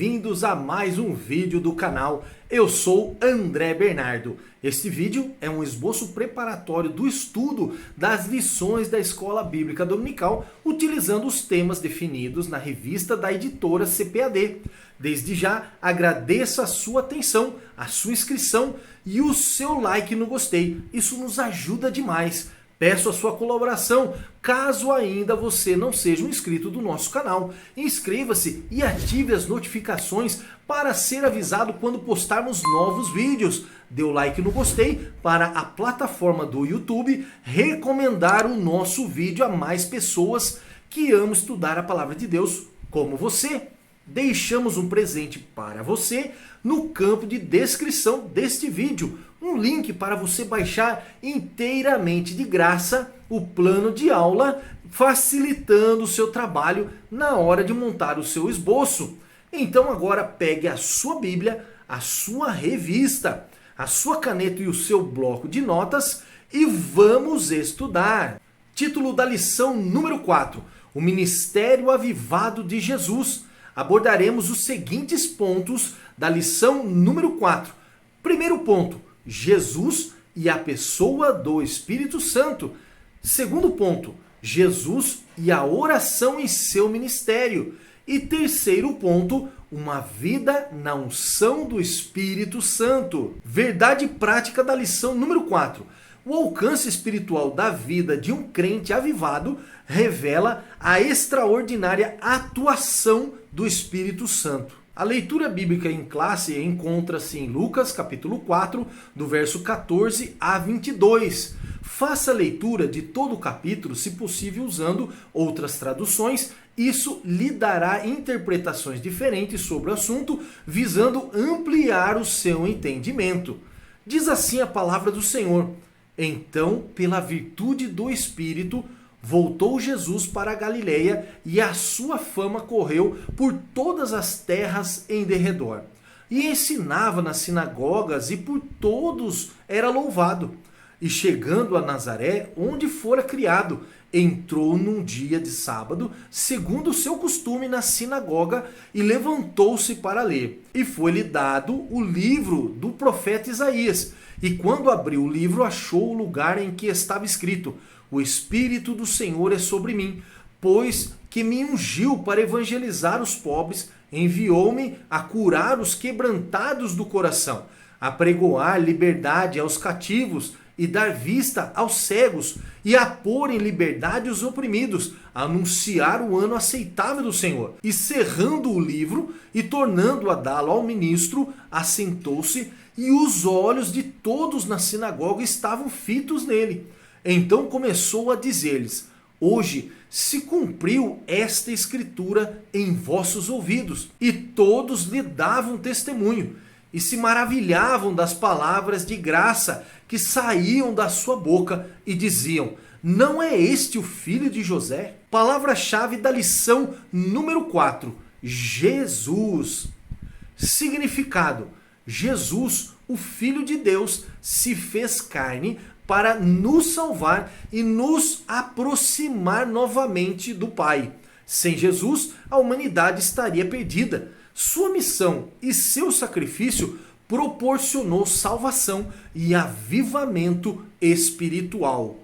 bem-vindos a mais um vídeo do canal. Eu sou André Bernardo. Este vídeo é um esboço preparatório do estudo das lições da Escola Bíblica Dominical, utilizando os temas definidos na revista da editora CPAD. Desde já, agradeço a sua atenção, a sua inscrição e o seu like no gostei. Isso nos ajuda demais. Peço a sua colaboração, caso ainda você não seja um inscrito do nosso canal. Inscreva-se e ative as notificações para ser avisado quando postarmos novos vídeos. Dê o like no gostei para a plataforma do YouTube recomendar o nosso vídeo a mais pessoas que amam estudar a Palavra de Deus como você. Deixamos um presente para você no campo de descrição deste vídeo. Um link para você baixar inteiramente de graça o plano de aula, facilitando o seu trabalho na hora de montar o seu esboço. Então agora pegue a sua Bíblia, a sua revista, a sua caneta e o seu bloco de notas e vamos estudar. Título da lição número 4, o Ministério Avivado de Jesus. Abordaremos os seguintes pontos da lição número 4. Primeiro ponto, Jesus e a pessoa do Espírito Santo. Segundo ponto, Jesus e a oração em seu ministério. E terceiro ponto, uma vida na unção do Espírito Santo. Verdade prática da lição número 4. O alcance espiritual da vida de um crente avivado revela a extraordinária atuação do Espírito Santo. A leitura bíblica em classe encontra-se em Lucas capítulo 4, do verso 14 a 22. Faça a leitura de todo o capítulo, se possível usando outras traduções. Isso lhe dará interpretações diferentes sobre o assunto, visando ampliar o seu entendimento. Diz assim a palavra do Senhor: Então, pela virtude do Espírito, voltou Jesus para a Galileia e a sua fama correu por todas as terras em derredor. E ensinava nas sinagogas e por todos era louvado. E chegando a Nazaré, onde fora criado, entrou num dia de sábado, segundo o seu costume, na sinagoga e levantou-se para ler. E foi-lhe dado o livro do profeta Isaías. E quando abriu o livro, achou o lugar em que estava escrito: O Espírito do Senhor é sobre mim, pois que me ungiu para evangelizar os pobres, enviou-me a curar os quebrantados do coração, a pregoar liberdade aos cativos e dar vista aos cegos, e a pôr em liberdade os oprimidos, a anunciar o ano aceitável do Senhor. E cerrando o livro e tornando a dá-lo ao ministro, assentou-se, e os olhos de todos na sinagoga estavam fitos nele. Então começou a dizer-lhes: Hoje se cumpriu esta escritura em vossos ouvidos. E todos lhe davam testemunho e se maravilhavam das palavras de graça que saíam da sua boca e diziam: Não é este o filho de José? Palavra-chave da lição número 4. Jesus. Significado: Jesus, o Filho de Deus, se fez carne para nos salvar e nos aproximar novamente do Pai. Sem Jesus, a humanidade estaria perdida. Sua missão e seu sacrifício proporcionou salvação e avivamento espiritual.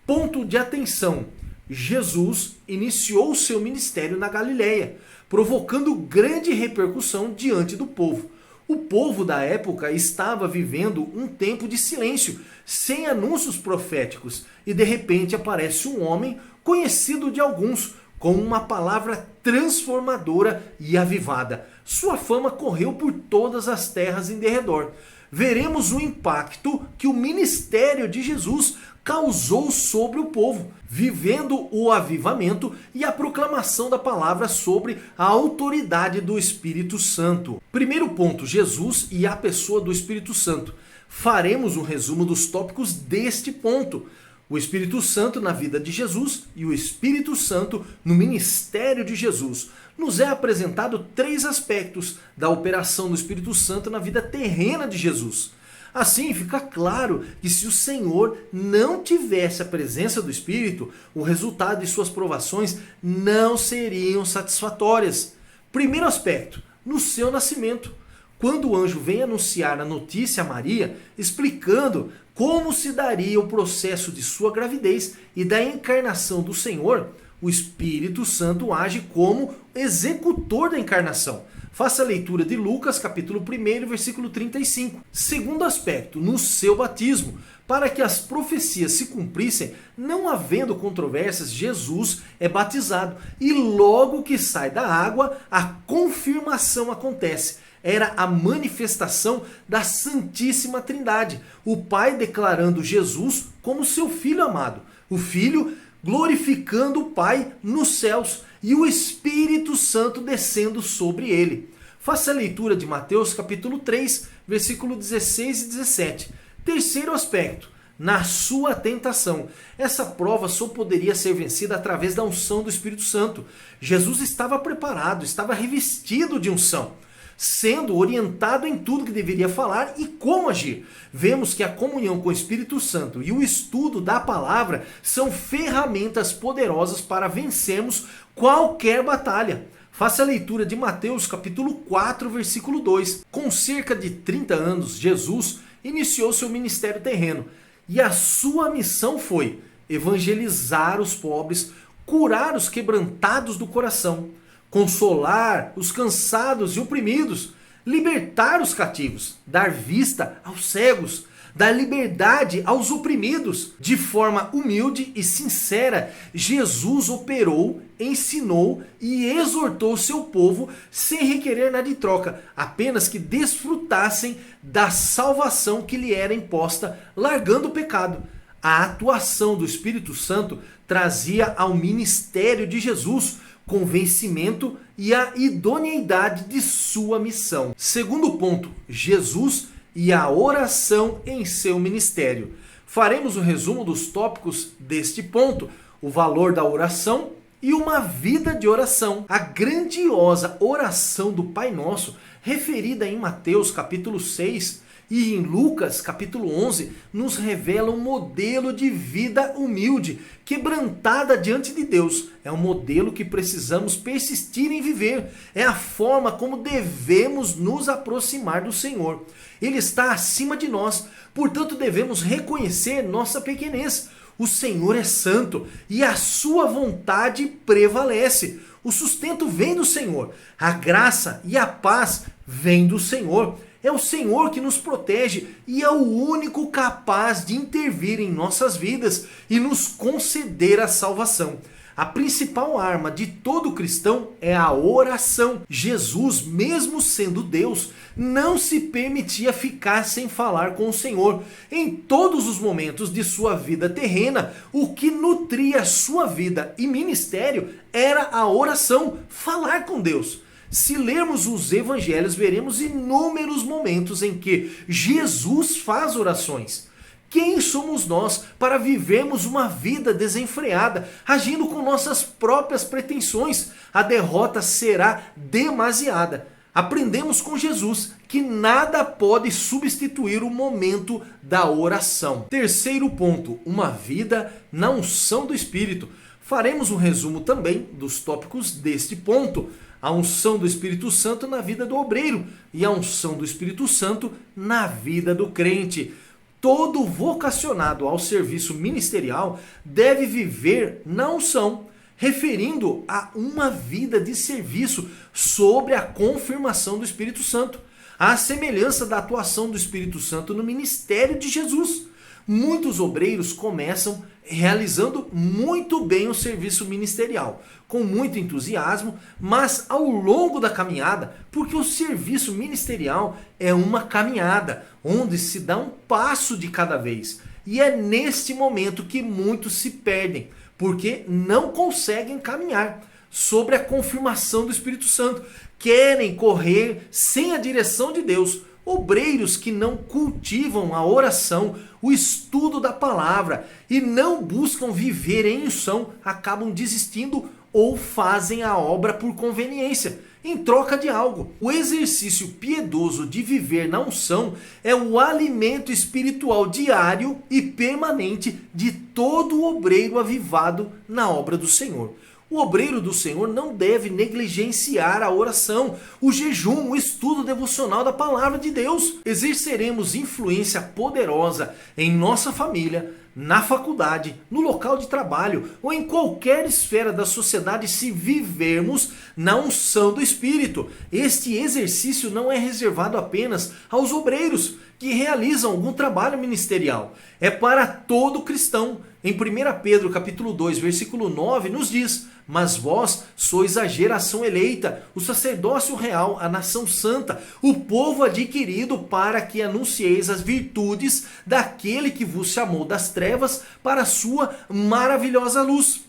Ponto de atenção: Jesus iniciou seu ministério na Galileia, provocando grande repercussão diante do povo. O povo da época estava vivendo um tempo de silêncio, sem anúncios proféticos, e de repente aparece um homem conhecido de alguns, com uma palavra transformadora e avivada. Sua fama correu por todas as terras em derredor. Veremos o impacto que o ministério de Jesus causou sobre o povo, vivendo o avivamento e a proclamação da palavra sobre a autoridade do Espírito Santo. Primeiro ponto, Jesus e a pessoa do Espírito Santo. Faremos um resumo dos tópicos deste ponto: o Espírito Santo na vida de Jesus e o Espírito Santo no ministério de Jesus. Nos é apresentado 3 aspectos da operação do Espírito Santo na vida terrena de Jesus. Assim, fica claro que se o Senhor não tivesse a presença do Espírito, o resultado de suas provações não seriam satisfatórias. Primeiro aspecto, no seu nascimento. Quando o anjo vem anunciar a notícia a Maria, explicando como se daria o processo de sua gravidez e da encarnação do Senhor, o Espírito Santo age como executor da encarnação. Faça a leitura de Lucas, capítulo 1, versículo 35. Segundo aspecto, no seu batismo, para que as profecias se cumprissem, não havendo controvérsias, Jesus é batizado. E logo que sai da água, a confirmação acontece. Era a manifestação da Santíssima Trindade, o Pai declarando Jesus como seu Filho amado, o Filho glorificando o Pai nos céus e o Espírito Santo descendo sobre ele. Faça a leitura de Mateus capítulo 3, versículo 16 e 17. Terceiro aspecto, na sua tentação. Essa prova só poderia ser vencida através da unção do Espírito Santo. Jesus estava preparado, estava revestido de unção, sendo orientado em tudo que deveria falar e como agir. Vemos que a comunhão com o Espírito Santo e o estudo da palavra são ferramentas poderosas para vencermos qualquer batalha. Faça a leitura de Mateus capítulo 4, versículo 2. Com cerca de 30 anos, Jesus iniciou seu ministério terreno e a sua missão foi evangelizar os pobres, curar os quebrantados do coração, consolar os cansados e oprimidos, libertar os cativos, dar vista aos cegos, dar liberdade aos oprimidos. De forma humilde e sincera, Jesus operou, ensinou e exortou seu povo sem requerer nada em troca, apenas que desfrutassem da salvação que lhe era imposta, largando o pecado. A atuação do Espírito Santo trazia ao ministério de Jesus convencimento e a idoneidade de sua missão. Segundo ponto, Jesus e a oração em seu ministério. Faremos um resumo dos tópicos deste ponto, o valor da oração e uma vida de oração. A grandiosa oração do Pai Nosso, referida em Mateus capítulo 6 e em Lucas capítulo 11, nos revela um modelo de vida humilde, quebrantada diante de Deus. É um modelo que precisamos persistir em viver. É a forma como devemos nos aproximar do Senhor. Ele está acima de nós, portanto devemos reconhecer nossa pequenez. O Senhor é santo e a sua vontade prevalece. O sustento vem do Senhor, a graça e a paz vem do Senhor. É o Senhor que nos protege e é o único capaz de intervir em nossas vidas e nos conceder a salvação. A principal arma de todo cristão é a oração. Jesus, mesmo sendo Deus, não se permitia ficar sem falar com o Senhor. Em todos os momentos de sua vida terrena, o que nutria sua vida e ministério era a oração, falar com Deus. Se lermos os evangelhos, veremos inúmeros momentos em que Jesus faz orações. Quem somos nós para vivermos uma vida desenfreada, agindo com nossas próprias pretensões? A derrota será demasiada. Aprendemos com Jesus que nada pode substituir o momento da oração. Terceiro ponto, uma vida na unção do Espírito. Faremos um resumo também dos tópicos deste ponto. A unção do Espírito Santo na vida do obreiro e a unção do Espírito Santo na vida do crente. Todo vocacionado ao serviço ministerial deve viver na unção, referindo a uma vida de serviço sobre a confirmação do Espírito Santo, à semelhança da atuação do Espírito Santo no ministério de Jesus. Muitos obreiros começam realizando muito bem o serviço ministerial, com muito entusiasmo, mas ao longo da caminhada, porque o serviço ministerial é uma caminhada, onde se dá um passo de cada vez. E é neste momento que muitos se perdem, porque não conseguem caminhar sobre a confirmação do Espírito Santo, querem correr sem a direção de Deus. Obreiros que não cultivam a oração, o estudo da palavra e não buscam viver em unção, acabam desistindo ou fazem a obra por conveniência, em troca de algo. O exercício piedoso de viver na unção é o alimento espiritual diário e permanente de todo obreiro avivado na obra do Senhor. O obreiro do Senhor não deve negligenciar a oração, o jejum, o estudo devocional da palavra de Deus. Exerceremos influência poderosa em nossa família, na faculdade, no local de trabalho ou em qualquer esfera da sociedade se vivermos na unção do Espírito. Este exercício não é reservado apenas aos obreiros que realizam algum trabalho ministerial. É para todo cristão. Em 1 Pedro capítulo 2, versículo 9 nos diz: mas vós sois a geração eleita, o sacerdócio real, a nação santa, o povo adquirido para que anuncieis as virtudes daquele que vos chamou das trevas para a sua maravilhosa luz.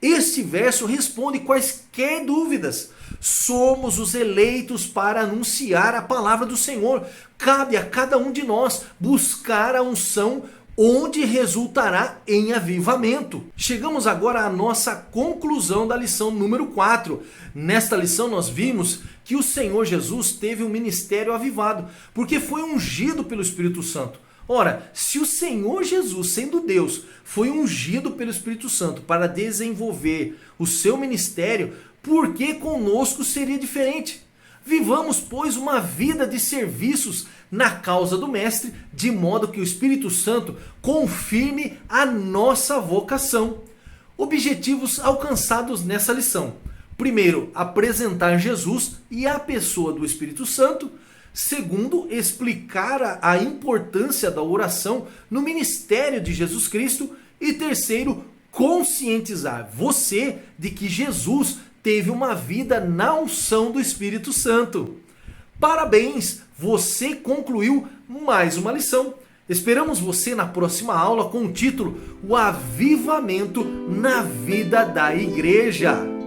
Este verso responde quaisquer dúvidas. Somos os eleitos para anunciar a palavra do Senhor. Cabe a cada um de nós buscar a unção onde resultará em avivamento. Chegamos agora à nossa conclusão da lição número 4. Nesta lição nós vimos que o Senhor Jesus teve um ministério avivado, porque foi ungido pelo Espírito Santo. Ora, se o Senhor Jesus, sendo Deus, foi ungido pelo Espírito Santo para desenvolver o seu ministério, por que conosco seria diferente? Vivamos, pois, uma vida de serviços na causa do Mestre, de modo que o Espírito Santo confirme a nossa vocação. Objetivos alcançados nessa lição. Primeiro, apresentar Jesus e a pessoa do Espírito Santo. Segundo, explicar a importância da oração no ministério de Jesus Cristo. E terceiro, conscientizar você de que Jesus teve uma vida na unção do Espírito Santo. Parabéns! Você concluiu mais uma lição. Esperamos você na próxima aula com o título O Avivamento na Vida da Igreja.